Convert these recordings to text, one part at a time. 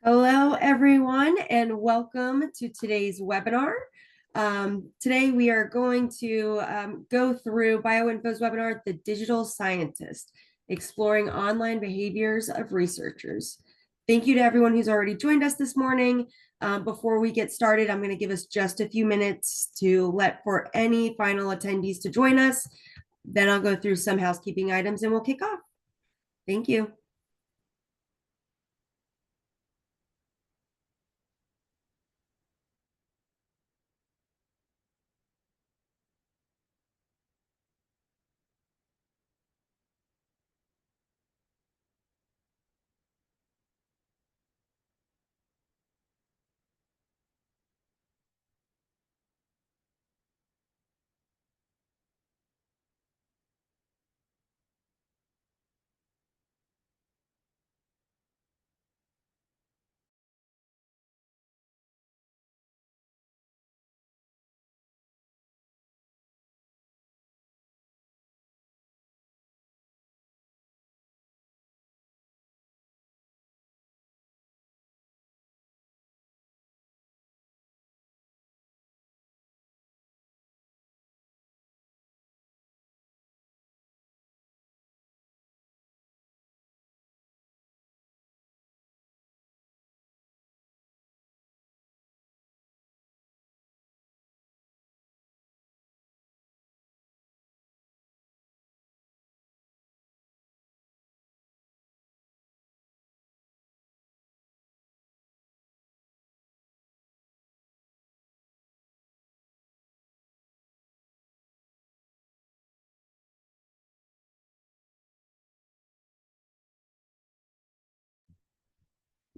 Hello, everyone, and welcome to today's webinar. Today, we are going to go through BioInfo's webinar, The Digital Scientist, Exploring Online Behaviors of Researchers. Thank you to everyone who's already joined us this morning. Before we get started, I'm going to give us just a few minutes to let for any final attendees to join us. Then I'll go through some housekeeping items and we'll kick off. Thank you.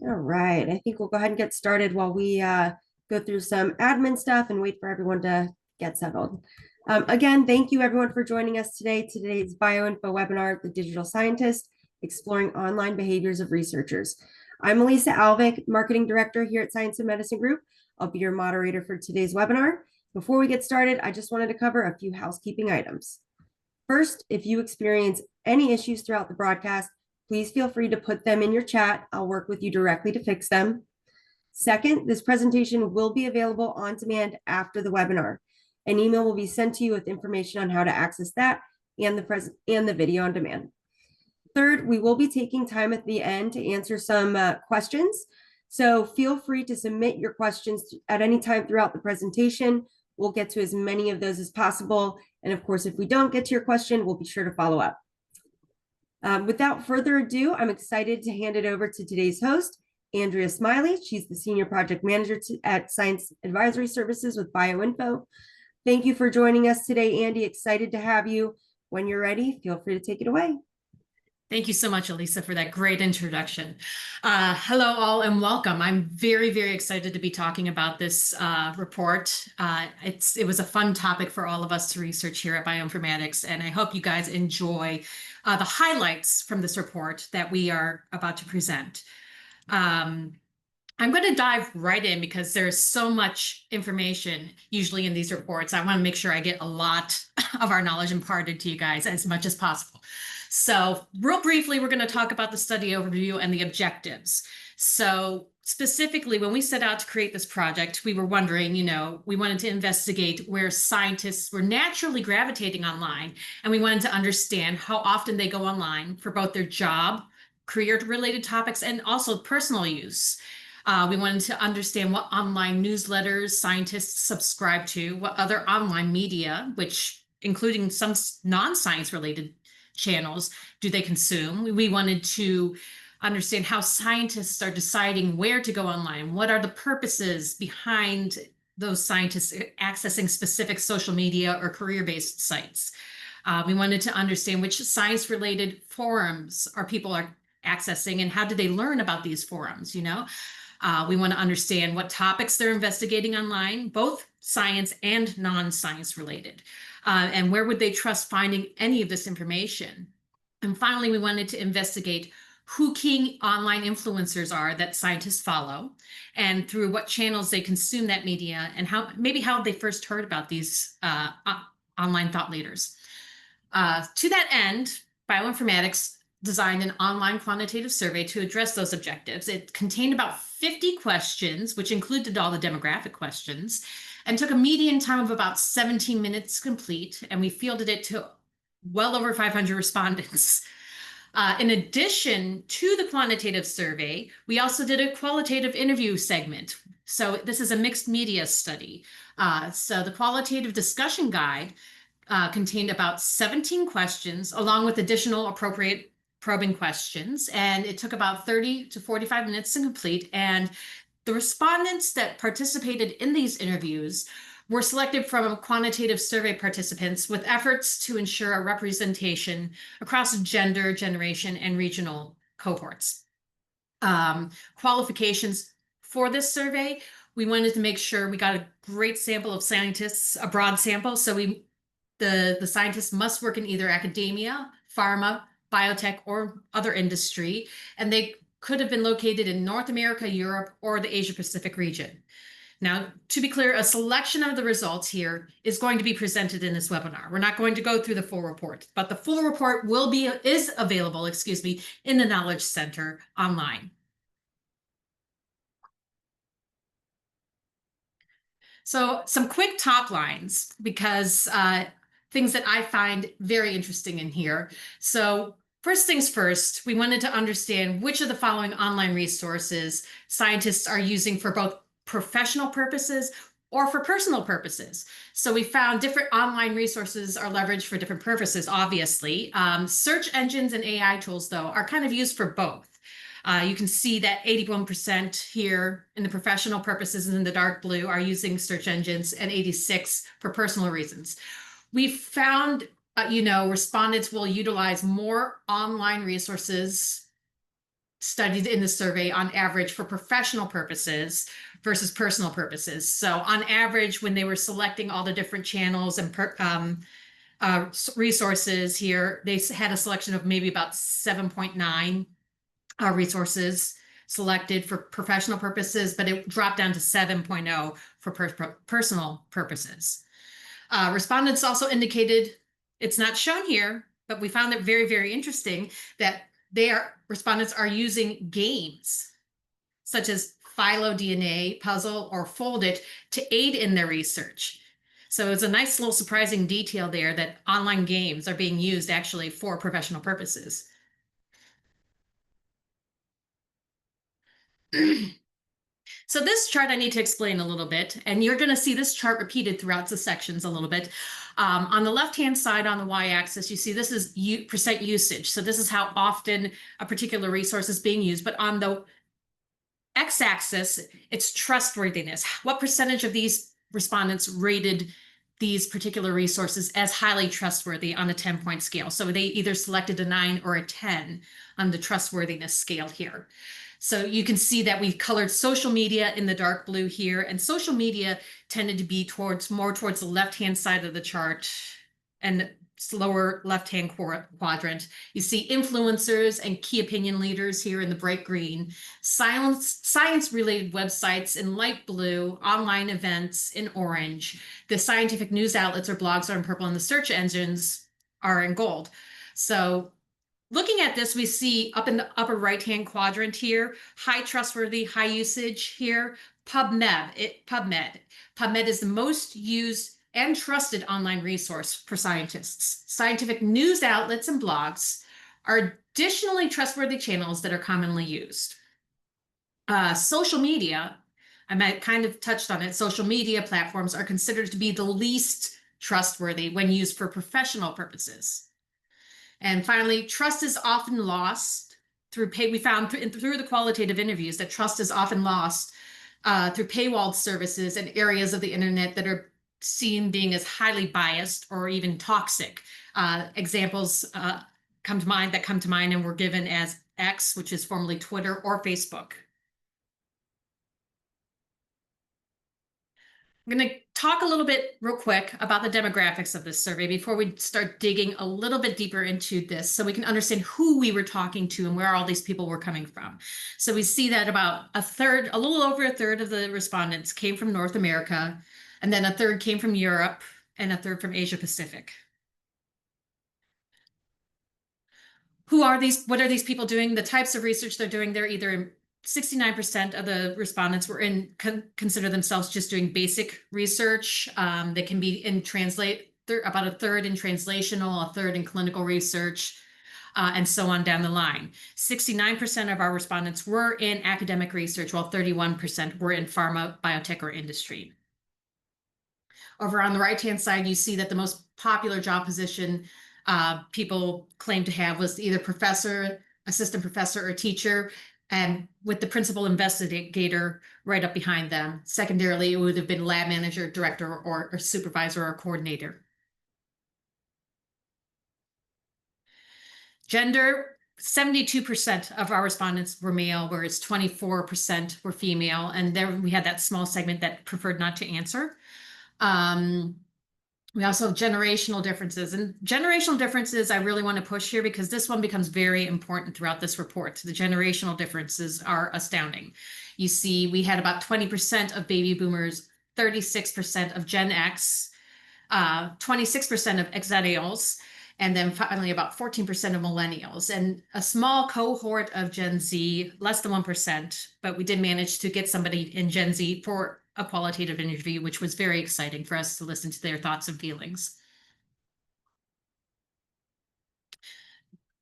All right, I think we'll go ahead and get started while we go through some admin stuff and wait for everyone to get settled. Again, thank you everyone for joining us today. Today's BioInfo webinar, The Digital Scientist, Exploring Online Behaviors of Researchers. I'm Elisa Alvik, Marketing Director here at Science and Medicine Group. I'll be your moderator for today's webinar. Before we get started, I just wanted to cover a few housekeeping items. First, if you experience any issues throughout the broadcast, please feel free to put them in your chat. I'll work with you directly to fix them. Second, this presentation will be available on demand after the webinar. An email will be sent to you with information on how to access that and the video on demand. Third, we will be taking time at the end to answer some questions. So feel free to submit your questions at any time throughout the presentation. We'll get to as many of those as possible. And of course, if we don't get to your question, we'll be sure to follow up. Without further ado, I'm excited to hand it over to today's host, Andrea Smiley. She's the Senior Project Manager at Science Advisory Services with BioInfo. Thank you for joining us today, Andy. Excited to have you. When you're ready, feel free to take it away. Thank you so much, Elisa, for that great introduction. Hello, all, and welcome. I'm very, very excited to be talking about this report. It was a fun topic for all of us to research here at BioInformatics, and I hope you guys enjoy the highlights from this report that we are about to present. I'm going to dive right in because there's so much information usually in these reports. I want to make sure I get a lot of our knowledge imparted to you guys as much as possible. So real briefly, we're going to talk about the study overview and the objectives. So specifically, when we set out to create this project, we were wondering, we wanted to investigate where scientists were naturally gravitating online, and we wanted to understand how often they go online for both their job, career-related topics, and also personal use. We wanted to understand what online newsletters scientists subscribe to, what other online media, which including some non-science related channels, do they consume. We wanted to understand how scientists are deciding where to go online. What are the purposes behind those scientists accessing specific social media or career-based sites? We wanted to understand which science-related forums people are accessing and how do they learn about these forums, We want to understand what topics they're investigating online, both science and non-science related. And where would they trust finding any of this information? And finally, we wanted to investigate who key online influencers are that scientists follow, and through what channels they consume that media, and how they first heard about these online thought leaders. To that end, BioInformatics designed an online quantitative survey to address those objectives. It contained about 50 questions, which included all the demographic questions, and took a median time of about 17 minutes to complete. And we fielded it to well over 500 respondents. In addition to the quantitative survey, we also did a qualitative interview segment. So this is a mixed media study. So the qualitative discussion guide contained about 17 questions, along with additional appropriate probing questions. And it took about 30 to 45 minutes to complete. And the respondents that participated in these interviews were selected from quantitative survey participants with efforts to ensure a representation across gender, generation, and regional cohorts. Qualifications for this survey, we wanted to make sure we got a great sample of scientists, a broad sample. So the scientists must work in either academia, pharma, biotech, or other industry, and they could have been located in North America, Europe, or the Asia Pacific region. Now, to be clear, a selection of the results here is going to be presented in this webinar. We're not going to go through the full report, but the full report is available, in the Knowledge Center online. So some quick top lines, because things that I find very interesting in here. So first things first, we wanted to understand which of the following online resources scientists are using for both professional purposes or for personal purposes. So we found different online resources are leveraged for different purposes, obviously. Search engines and AI tools, though, are kind of used for both. You can see that 81% here in the professional purposes in the dark blue are using search engines, and 86 for personal reasons. We found, respondents will utilize more online resources studied in the survey on average for professional purposes versus personal purposes. So on average, when they were selecting all the different channels and resources here, they had a selection of maybe about 7.9 resources selected for professional purposes, but it dropped down to 7.0 for personal purposes. Respondents also indicated, it's not shown here, but we found it very, very interesting that respondents are using games such as phyloDNA puzzle or Foldit to aid in their research. So it's a nice little surprising detail there that online games are being used actually for professional purposes. So this chart I need to explain a little bit, and you're going to see this chart repeated throughout the sections a little bit. On the left-hand side on the y-axis, you see this is percent usage. So this is how often a particular resource is being used. But on the x-axis, it's trustworthiness. What percentage of these respondents rated these particular resources as highly trustworthy on a 10-point scale? So they either selected a 9 or a 10 on the trustworthiness scale here. So you can see that we've colored social media in the dark blue here, and social media tended to be more towards the left-hand side of the chart and lower left-hand quadrant. You see influencers and key opinion leaders here in the bright green, science-related websites in light blue, online events in orange. The scientific news outlets or blogs are in purple, and the search engines are in gold. So looking at this, we see up in the upper right-hand quadrant here, high trustworthy, high usage here, PubMed. PubMed is the most used and trusted online resource for scientists. Scientific news outlets and blogs are additionally trustworthy channels that are commonly used. Social media, I might kind of touched on it, social media platforms are considered to be the least trustworthy when used for professional purposes. And finally, trust is often lost through we found through the qualitative interviews that trust is often lost through paywalled services and areas of the internet that are seen being as highly biased or even toxic. Examples come to mind and were given as X, which is formerly Twitter, or Facebook. I'm going to talk a little bit real quick about the demographics of this survey before we start digging a little bit deeper into this so we can understand who we were talking to and where all these people were coming from. So we see that about a little over a third of the respondents came from North America, and then a third came from Europe, and a third from Asia Pacific. Who are these? What are these people doing? The types of research they're doing, they're either 69% of the respondents were consider themselves just doing basic research. They can be in about a third in translational, a third in clinical research, and so on down the line. 69% of our respondents were in academic research, while 31% were in pharma, biotech, or industry. Over on the right-hand side, you see that the most popular job position people claim to have was either professor, assistant professor, or teacher, and with the principal investigator right up behind them. Secondarily, it would have been lab manager, director, or supervisor or coordinator. Gender, 72% of our respondents were male, whereas 24% were female. And there we had that small segment that preferred not to answer. We also have generational differences, and generational differences I really want to push here because this one becomes very important throughout this report. The generational differences are astounding. You see, we had about 20% of baby boomers, 36% of Gen X, 26% of Xennials, and then finally about 14% of millennials, and a small cohort of Gen Z, less than 1%, but we did manage to get somebody in Gen Z for a qualitative interview, which was very exciting for us to listen to their thoughts and feelings.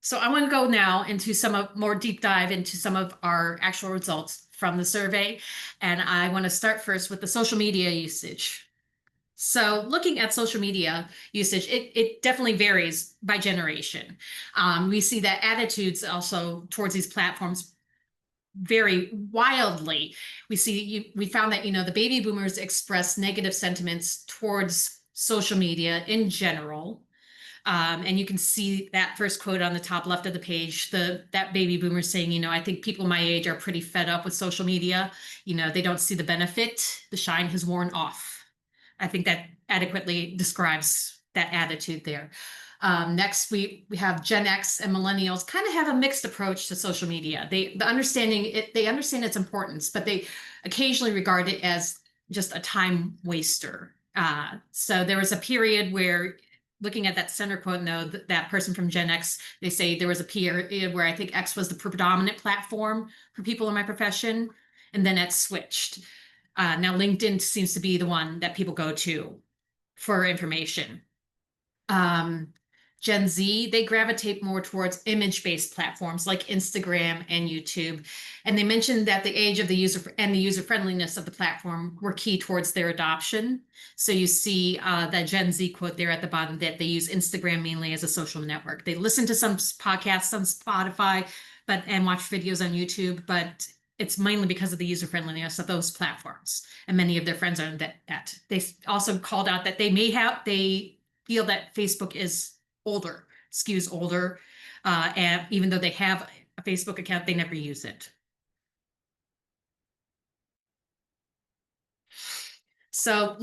So I want to go now into more deep dive into some of our actual results from the survey. And I want to start first with the social media usage. So looking at social media usage, it definitely varies by generation. We see that attitudes also towards these platforms vary wildly. We found that, the baby boomers express negative sentiments towards social media in general. And you can see that first quote on the top left of the page, that baby boomer saying, I think people my age are pretty fed up with social media. They don't see the benefit. The shine has worn off. I think that adequately describes that attitude there. Next, we have Gen X and millennials kind of have a mixed approach to social media. They understand its importance, but they occasionally regard it as just a time waster. So there was a period where, looking at that center quote, that person from Gen X, they say there was a period where I think X was the predominant platform for people in my profession, and then it switched. Now LinkedIn seems to be the one that people go to for information. Gen Z, they gravitate more towards image-based platforms like Instagram and YouTube. And they mentioned that the age of the user and the user-friendliness of the platform were key towards their adoption. So you see that Gen Z quote there at the bottom, that they use Instagram mainly as a social network. They listen to some podcasts on Spotify and watch videos on YouTube, but it's mainly because of the user-friendliness of those platforms. And many of their friends are that. They also called out that they feel that Facebook skews older, and even though they have a Facebook account, they never use it. So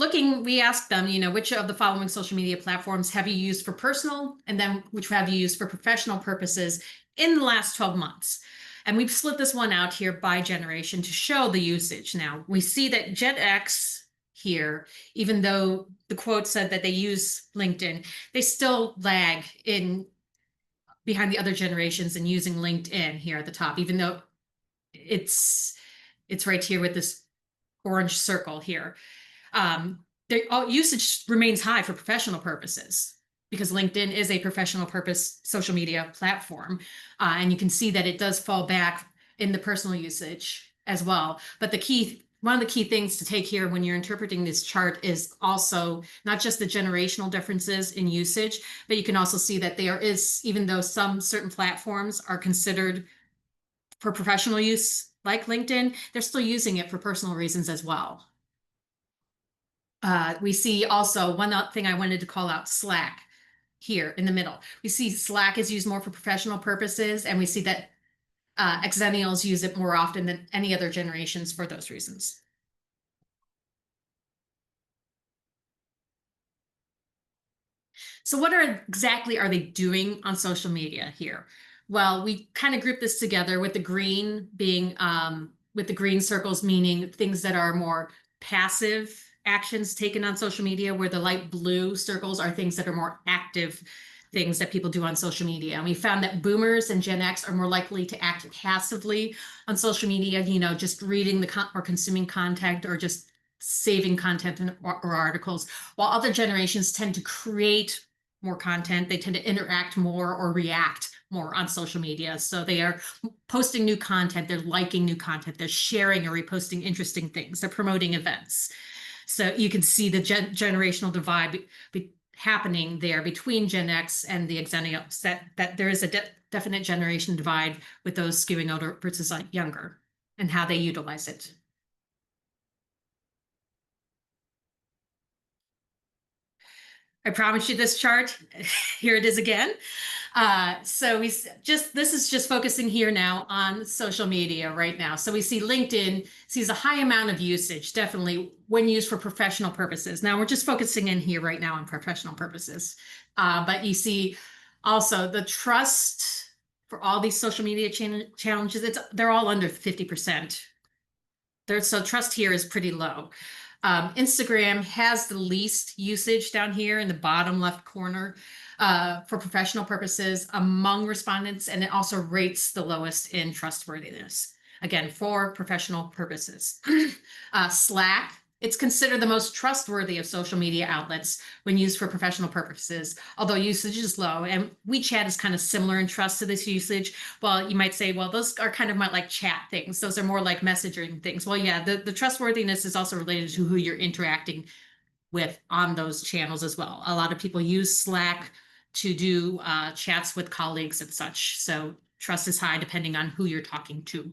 we asked them, which of the following social media platforms have you used for personal, and then which have you used for professional purposes in the last 12 months? And we've split this one out here by generation to show the usage. Now, we see that Gen X here, even though the quote said that they use LinkedIn, they still lag behind the other generations in using LinkedIn here at the top, even though it's right here with this orange circle here. Their usage remains high for professional purposes, because LinkedIn is a professional purpose social media platform. And you can see that it does fall back in the personal usage as well. But one of the key things to take here when you're interpreting this chart is also not just the generational differences in usage, but you can also see that there is, even though some certain platforms are considered for professional use, like LinkedIn, they're still using it for personal reasons as well. We see also one thing I wanted to call out, Slack. Here in the middle, we see Slack is used more for professional purposes, and we see that Xennials use it more often than any other generations for those reasons. So what exactly are they doing on social media here? Well, we kind of group this together with the green being, with the green circles meaning things that are more passive actions taken on social media, where the light blue circles are things that are more active things that people do on social media. And we found that boomers and Gen X are more likely to act passively on social media, just reading or consuming content or just saving content or articles, while other generations tend to create more content. They tend to interact more or react more on social media. So they are posting new content, they're liking new content, they're sharing or reposting interesting things, they're promoting events. So you can see the generational divide happening there between Gen X and the Xennials, that there is a definite generation divide with those skewing older versus younger and how they utilize it. I promise you this chart. Here it is again. So this is just focusing here now on social media right now. So we see LinkedIn sees a high amount of usage, definitely when used for professional purposes. Now we're just focusing in here right now on professional purposes. But you see also the trust for all these social media challenges, they're all under 50%. So trust here is pretty low. Instagram has the least usage down here in the bottom left corner for professional purposes among respondents, and it also rates the lowest in trustworthiness, again, for professional purposes. Slack, it's considered the most trustworthy of social media outlets when used for professional purposes, although usage is low. And WeChat is kind of similar in trust to this usage. Well, you might say, well, those are kind of like chat things. Those are more like messaging things. Well, yeah, the trustworthiness is also related to who you're interacting with on those channels as well. A lot of people use Slack to do chats with colleagues and such. So trust is high depending on who you're talking to.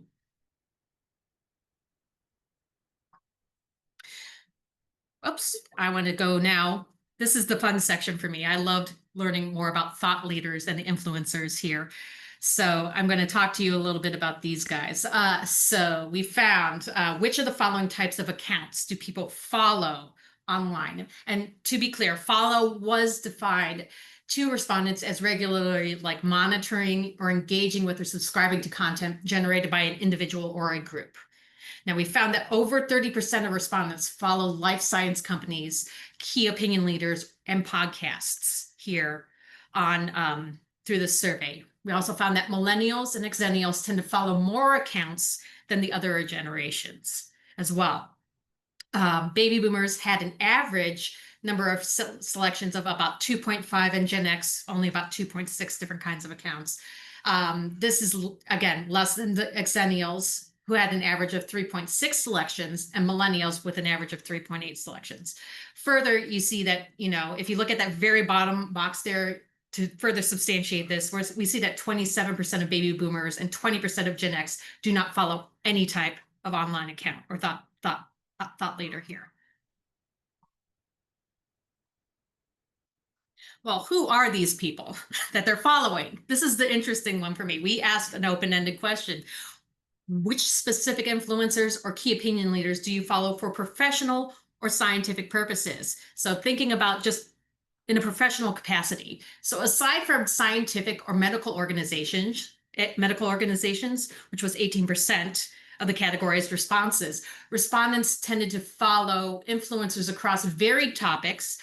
Oops, I want to go now. This is the fun section for me. I loved learning more about thought leaders and influencers here. So I'm going to talk to you a little bit about these guys. So we found which of the following types of accounts do people follow online? And to be clear, follow was defined to respondents as regularly like monitoring or engaging with or subscribing to content generated by an individual or a group. Now, we found that over 30% of respondents follow life science companies, key opinion leaders, and podcasts here on through this survey. We also found that millennials and Xennials tend to follow more accounts than the other generations as well. Baby boomers had an average number of selections of about 2.5, and Gen X only about 2.6 different kinds of accounts. This is, again, less than the Xennials, who had an average of 3.6 selections, and millennials with an average of 3.8 selections. Further, you see that, if you look at that very bottom box there, to further substantiate this, we see that 27% of baby boomers and 20% of Gen X do not follow any type of online account or thought leader here. Well, who are these people that they're following? This is the interesting one for me. We asked an open-ended question. Which specific influencers or key opinion leaders do you follow for professional or scientific purposes? So thinking about just in a professional capacity. So aside from scientific or medical organizations, which was 18% of the category's responses, respondents tended to follow influencers across varied topics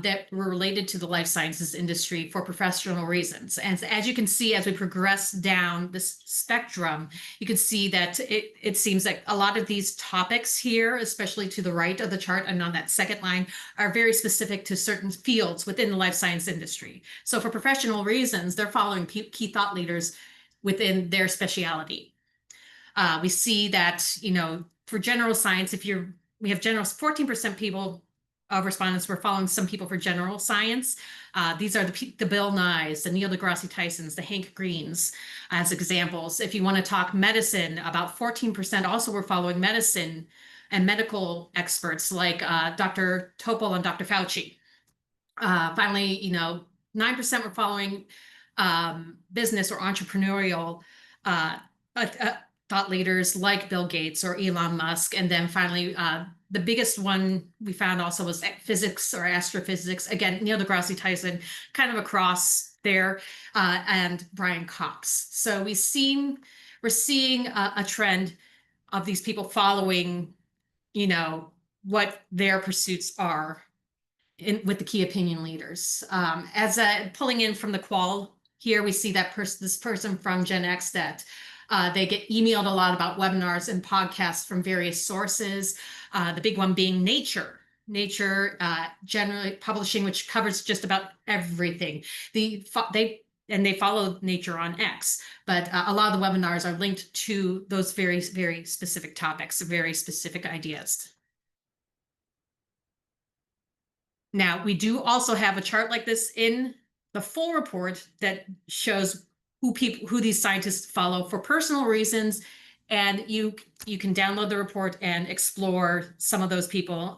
that were related to the life sciences industry for professional reasons. And as you can see, as we progress down this spectrum, you can see that it seems like a lot of these topics here, especially to the right of the chart and on that second line, are very specific to certain fields within the life science industry. So for professional reasons, they're following key thought leaders within their specialty. We see that, for general science, we have 14% people of respondents were following some people for general science. These are the Bill Nyes, the Neil deGrasse Tysons, the Hank Greens as examples. If you want to talk medicine, about 14% also were following medicine and medical experts like Dr. Topol and Dr. Fauci. Finally, 9% were following business or entrepreneurial thought leaders like Bill Gates or Elon Musk. And then finally, the biggest one we found also was physics or astrophysics. Again, Neil deGrasse Tyson, kind of across there, and Brian Cox. So we're seeing a trend of these people following, what their pursuits are. with the key opinion leaders. As pulling in from the qual here, we see that this person from Gen X that they get emailed a lot about webinars and podcasts from various sources. The big one being Nature, generally publishing, which covers just about everything. They follow Nature on X, but a lot of the webinars are linked to those very, very specific topics, very specific ideas. Now, we do also have a chart like this in the full report that shows who these scientists follow for personal reasons, and you can download the report and explore some of those people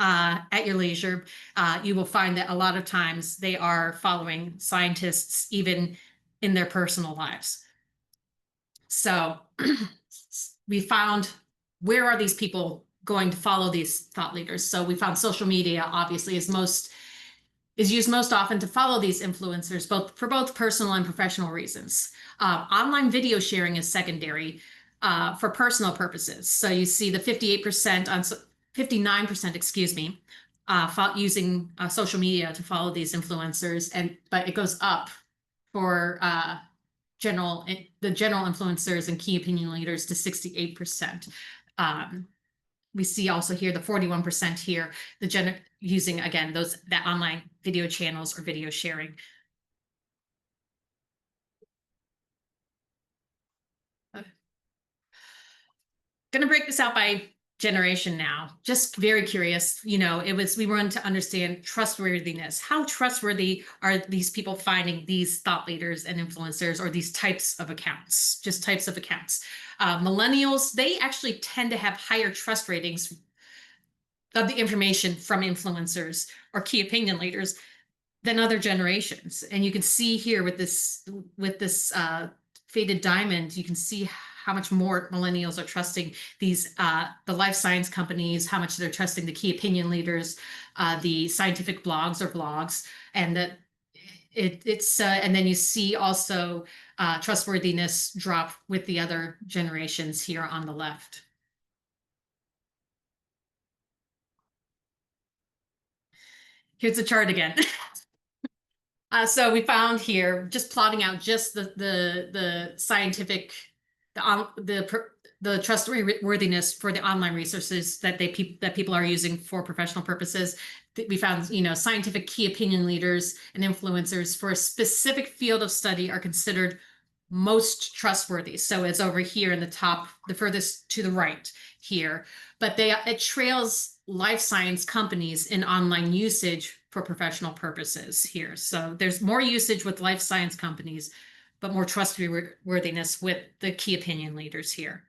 at your leisure. You will find that a lot of times they are following scientists even in their personal lives. So we found, where are these people going to follow these thought leaders? So we found social media obviously is used most often to follow these influencers, for both personal and professional reasons. Online video sharing is secondary for personal purposes. So you see the 59%, excuse me, using social media to follow these influencers, but it goes up for the general influencers and key opinion leaders to 68%. We see also here the 41% here, using again that online video channels or video sharing. Going to break this out by generation now. Just very curious, we wanted to understand trustworthiness. How trustworthy are these people finding these thought leaders and influencers, or these types of accounts, just types of accounts? Millennials, they actually tend to have higher trust ratings of the information from influencers or key opinion leaders than other generations. And you can see here with this faded diamond, you can see how much more millennials are trusting these the life science companies, how much they're trusting the key opinion leaders, the scientific blogs, and that it's and then you see also trustworthiness drop with the other generations here on the left. Here's the chart again. So we found here, just plotting out just the scientific, the trustworthiness for the online resources that people are using for professional purposes. We found, scientific key opinion leaders and influencers for a specific field of study are considered most trustworthy. So it's over here in the top, the furthest to the right here, but it trails life science companies in online usage for professional purposes here. So there's more usage with life science companies, but more trustworthiness with the key opinion leaders here.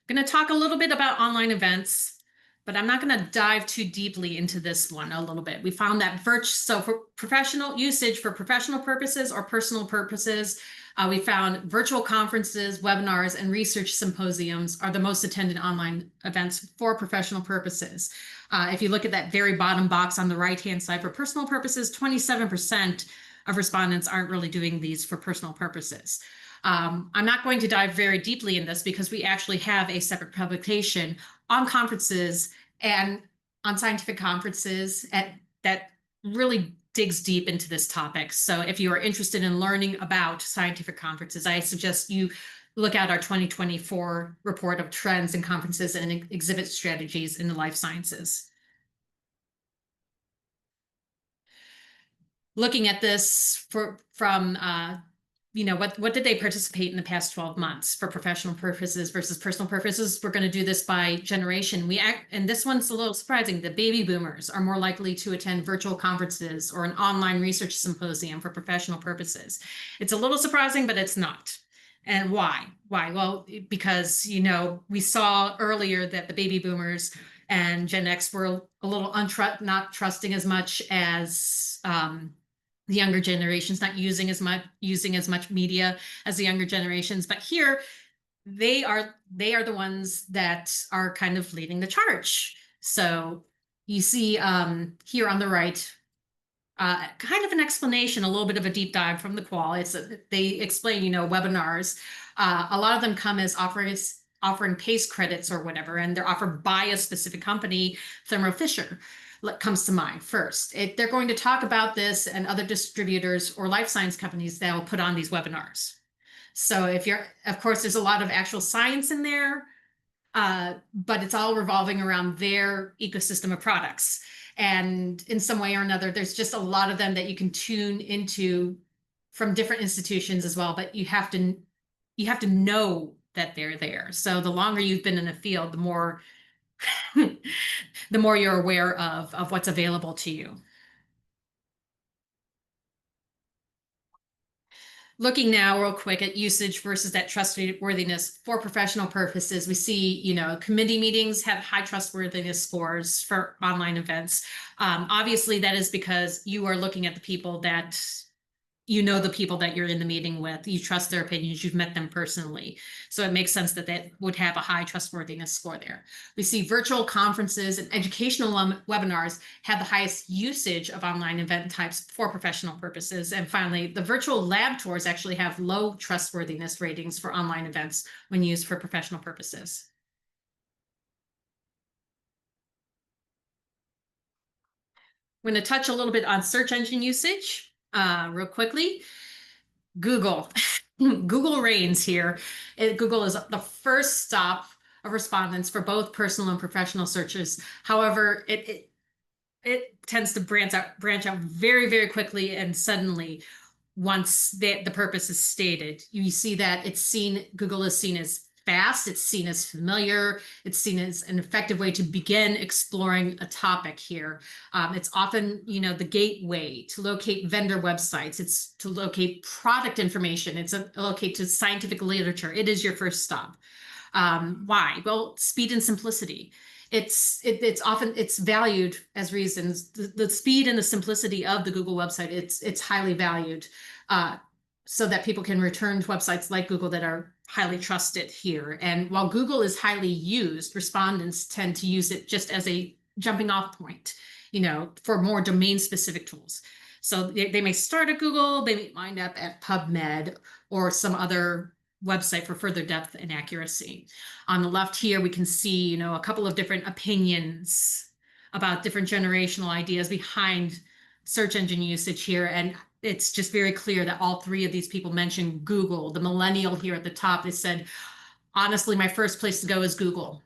I'm going to talk a little bit about online events, but I'm not going to dive too deeply into this one a little bit. We found that so for professional usage for professional purposes or personal purposes, we found virtual conferences, webinars, and research symposiums are the most attended online events for professional purposes. If you look at that very bottom box on the right-hand side, for personal purposes, 27% of respondents aren't really doing these for personal purposes. I'm not going to dive very deeply in this because we actually have a separate publication on conferences and on scientific conferences that really digs deep into this topic. So if you are interested in learning about scientific conferences, I suggest you look at our 2024 report of trends in conferences and exhibit strategies in the life sciences. Looking at this from what did they participate in the past 12 months for professional purposes versus personal purposes? We're going to do this by generation. And this one's a little surprising. The baby boomers are more likely to attend virtual conferences or an online research symposium for professional purposes. It's a little surprising, but it's not. And why? Well, because, we saw earlier that the baby boomers and Gen X were a little not trusting as much as the younger generations, not using as much media as the younger generations. But here, they are the ones that are kind of leading the charge. So you see here on the right, kind of an explanation, a little bit of a deep dive from the qual. They explain, webinars. A lot of them come as offering PACE credits or whatever, and they're offered by a specific company, Thermo Fisher comes to mind first. They're going to talk about this, and other distributors or life science companies that will put on these webinars. So if you're, of course, there's a lot of actual science in there, but it's all revolving around their ecosystem of products. And in some way or another, there's just a lot of them that you can tune into from different institutions as well, but you have to know that they're there. So the longer you've been in the field, the more the more you're aware of what's available to you. Looking now real quick at usage versus that trustworthiness for professional purposes, we see, committee meetings have high trustworthiness scores for online events. Obviously, that is because you are looking at the people that the people that you're in the meeting with, you trust their opinions, you've met them personally. So it makes sense that that would have a high trustworthiness score there. We see virtual conferences and educational webinars have the highest usage of online event types for professional purposes. And finally, the virtual lab tours actually have low trustworthiness ratings for online events when used for professional purposes. I'm going to touch a little bit on search engine usage real quickly. Google. Google reigns here. Google is the first stop of respondents for both personal and professional searches. However, it tends to branch out very, very quickly and suddenly once the purpose is stated. You see that Google is seen as fast, it's seen as familiar, it's seen as an effective way to begin exploring a topic here. It's often, the gateway to locate vendor websites, it's to locate product information, it's to locate to scientific literature. It is your first stop. Why? Well, speed and simplicity. It's valued as reasons. The speed and the simplicity of the Google website, it's highly valued, so that people can return to websites like Google that are highly trusted here. And while Google is highly used, respondents tend to use it just as a jumping off point, for more domain specific tools. So they may start at Google, they may wind up at PubMed or some other website for further depth and accuracy. On the left here, we can see, a couple of different opinions about different generational ideas behind search engine usage here. And it's just very clear that all three of these people mentioned Google. The millennial here at the top, they said, honestly, my first place to go is Google.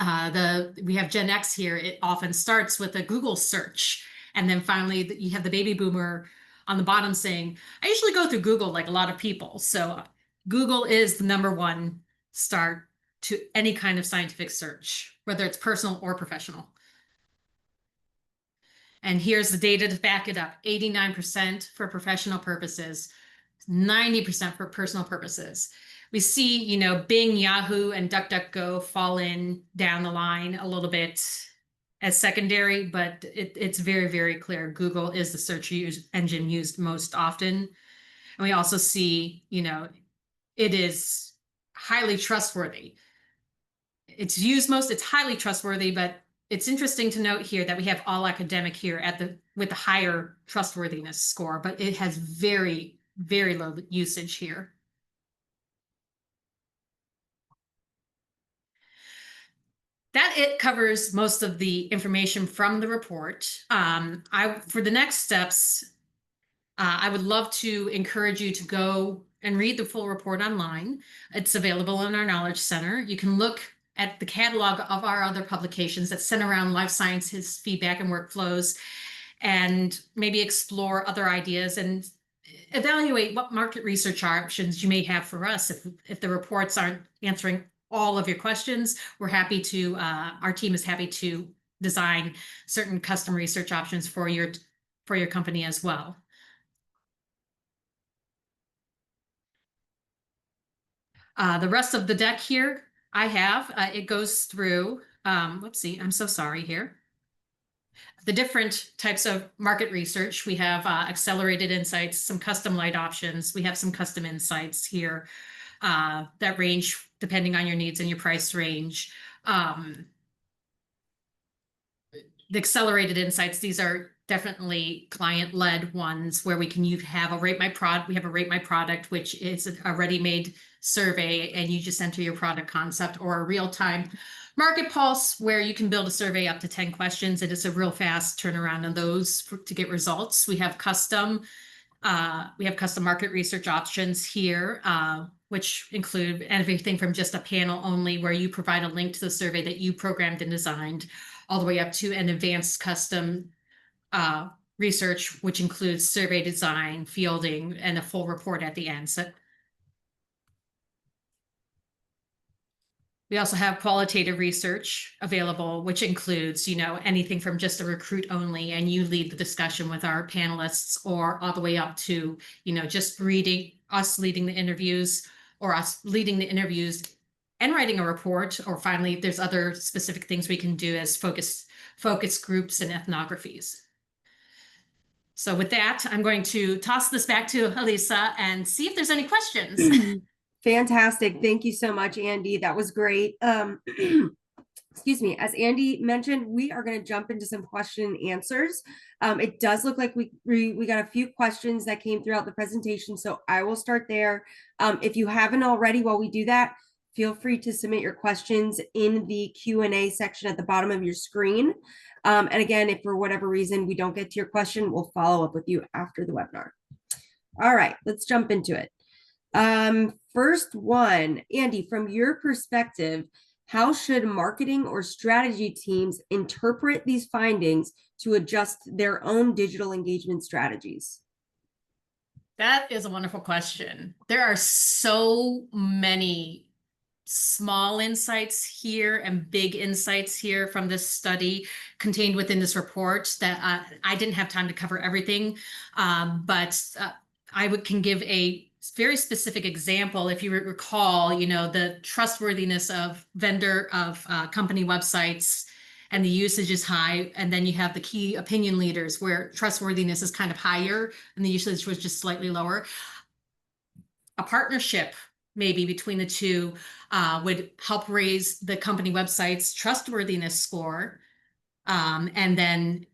We have Gen X here. It often starts with a Google search. And then finally, you have the baby boomer on the bottom saying, I usually go through Google like a lot of people. So Google is the number one start to any kind of scientific search, whether it's personal or professional. And here's the data to back it up. 89% for professional purposes, 90% for personal purposes. We see, Bing, Yahoo, and DuckDuckGo fall in down the line a little bit as secondary, but it's very, very clear. Google is the search engine used most often. And we also see, it is highly trustworthy. It's used most, it's highly trustworthy, but it's interesting to note here that we have all academic here with the higher trustworthiness score, but it has very, very low usage here. It covers most of the information from the report. For the next steps, I would love to encourage you to go and read the full report online. It's available in our Knowledge Center. You can look at the catalog of our other publications that center around life sciences feedback and workflows, and maybe explore other ideas and evaluate what market research options you may have for us. If the reports aren't answering all of your questions, our team is happy to design certain custom research options for your company as well. The rest of the deck here, it goes through, whoopsie, I'm so sorry here. The different types of market research. We have accelerated insights, some custom light options. We have some custom insights here that range depending on your needs and your price range. the accelerated insights, these are definitely client-led ones where we can have a rate my product. We have a rate my product, which is a ready-made survey, and you just enter your product concept, or a real-time market pulse where you can build a survey up to 10 questions, and it's a real fast turnaround on those to get results. We have custom market research options here, which include everything from just a panel only where you provide a link to the survey that you programmed and designed, all the way up to an advanced custom research, which includes survey design, fielding, and a full report at the end. So we also have qualitative research available, which includes, anything from just a recruit only, and you lead the discussion with our panelists, or all the way up to, just us leading the interviews, or us leading the interviews and writing a report. Or finally, there's other specific things we can do as focus groups and ethnographies. So with that, I'm going to toss this back to Elisa and see if there's any questions. Fantastic. Thank you so much, Andy. That was great. Excuse me. As Andy mentioned, we are going to jump into some question and answers. It does look like we got a few questions that came throughout the presentation, so I will start there. If you haven't already, while we do that, feel free to submit your questions in the Q&A section at the bottom of your screen. And again, if for whatever reason we don't get to your question, we'll follow up with you after the webinar. All right, let's jump into it. First one, Andy, from your perspective, how should marketing or strategy teams interpret these findings to adjust their own digital engagement strategies? That is a wonderful question. There are so many small insights here and big insights here from this study contained within this report that I didn't have time to cover everything, but I can give a very specific example. If you recall, the trustworthiness of company websites, and the usage is high. And then you have the key opinion leaders where trustworthiness is kind of higher and the usage was just slightly lower. A partnership maybe between the two would help raise the company website's trustworthiness score. And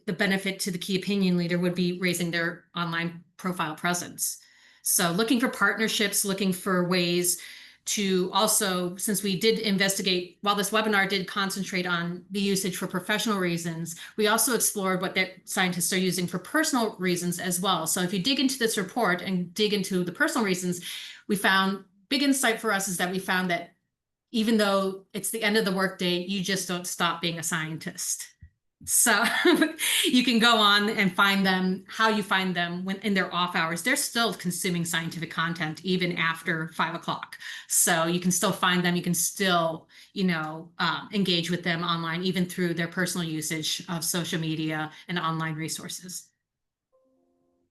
the benefit to the key opinion leader would be raising their online profile presence. So looking for partnerships, looking for ways to also, since we did investigate, while this webinar did concentrate on the usage for professional reasons, we also explored what that scientists are using for personal reasons as well. So if you dig into this report and dig into the personal reasons, we found big insight for us is that we found that even though it's the end of the workday, you just don't stop being a scientist. So you can go on and find them how you find them when in their off hours. They're still consuming scientific content even after 5 o'clock. So you can still find them. You can still, engage with them online, even through their personal usage of social media and online resources.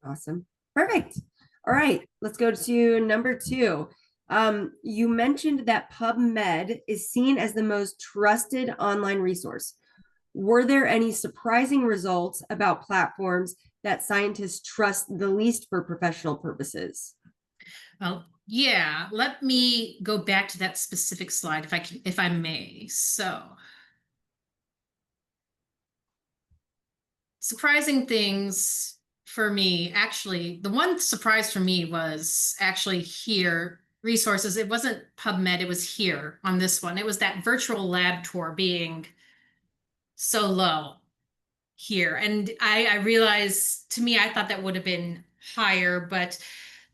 Awesome. Perfect. All right, let's go to number 2. You mentioned that PubMed is seen as the most trusted online resource. Were there any surprising results about platforms that scientists trust the least for professional purposes? Well, yeah, let me go back to that specific slide if I may. So, surprising things for me, actually, the one surprise for me was actually here, resources. It wasn't PubMed, it was here on this one. It was that virtual lab tour being so low here. And I realized, to me, I thought that would have been higher, but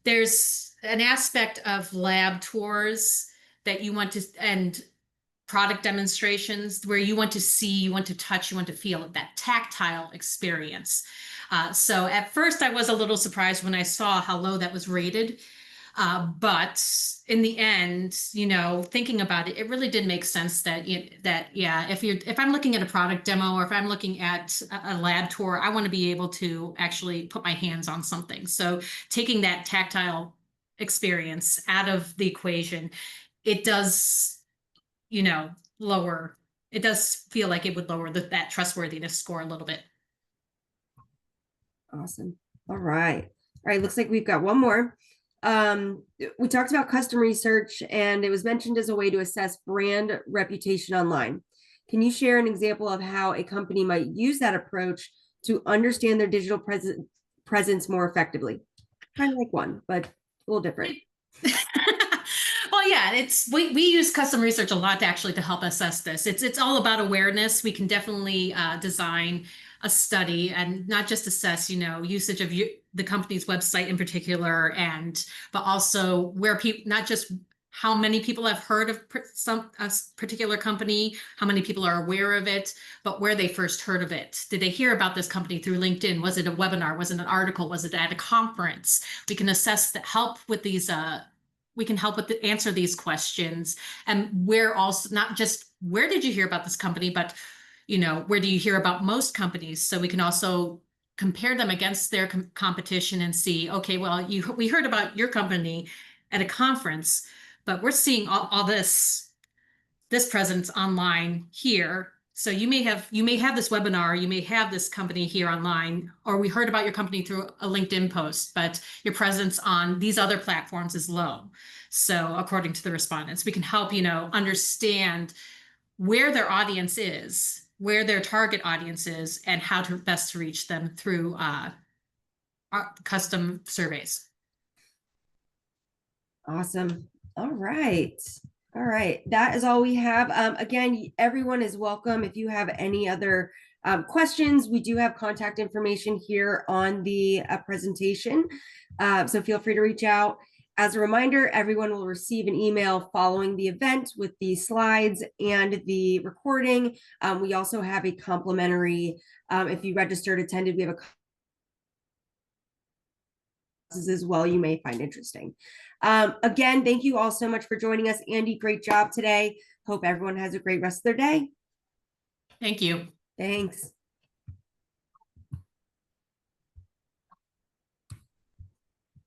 there's an aspect of lab tours that you want to, and product demonstrations where you want to see, you want to touch, you want to feel that tactile experience. So at first I was a little surprised when I saw how low that was rated. But in the end, thinking about it, it really did make sense that if I'm looking at a product demo, or if I'm looking at a lab tour, I want to be able to actually put my hands on something. So taking that tactile experience out of the equation, it does, it does feel like it would lower that trustworthiness score a little bit. Awesome. All right. Looks like we've got one more. We talked about custom research, and it was mentioned as a way to assess brand reputation online. Can you share an example of how a company might use that approach to understand their digital presence more effectively? Kind of like one, but a little different. Well, yeah, we use custom research a lot to actually to help assess this. It's all about awareness. We can definitely design a study and not just assess, usage of the company's website in particular, and but also where people, not just how many people have heard of some a particular company, how many people are aware of it, but where they first heard of it. Did they hear about this company through LinkedIn? Was it a webinar? Was it an article? Was it at a conference? We can assess the help with these we can help with answer these questions, and where also not just where did you hear about this company, but where do you hear about most companies, so we can also compare them against their competition and see, okay, well, we heard about your company at a conference, but we're seeing all this presence online here. So you may have this webinar, you may have this company here online, or we heard about your company through a LinkedIn post, but your presence on these other platforms is low. So according to the respondents, we can help, understand where their audience is, where their target audience is, and how to best to reach them through our custom surveys. Awesome. All right. All right. That is all we have. Again, everyone is welcome. If you have any other questions, we do have contact information here on the presentation. So feel free to reach out. As a reminder, everyone will receive an email following the event with the slides and the recording. We also have a complimentary, if you registered, attended, we have a as well you may find interesting. Again, thank you all so much for joining us. Andy, great job today. Hope everyone has a great rest of their day. Thank you. Thanks.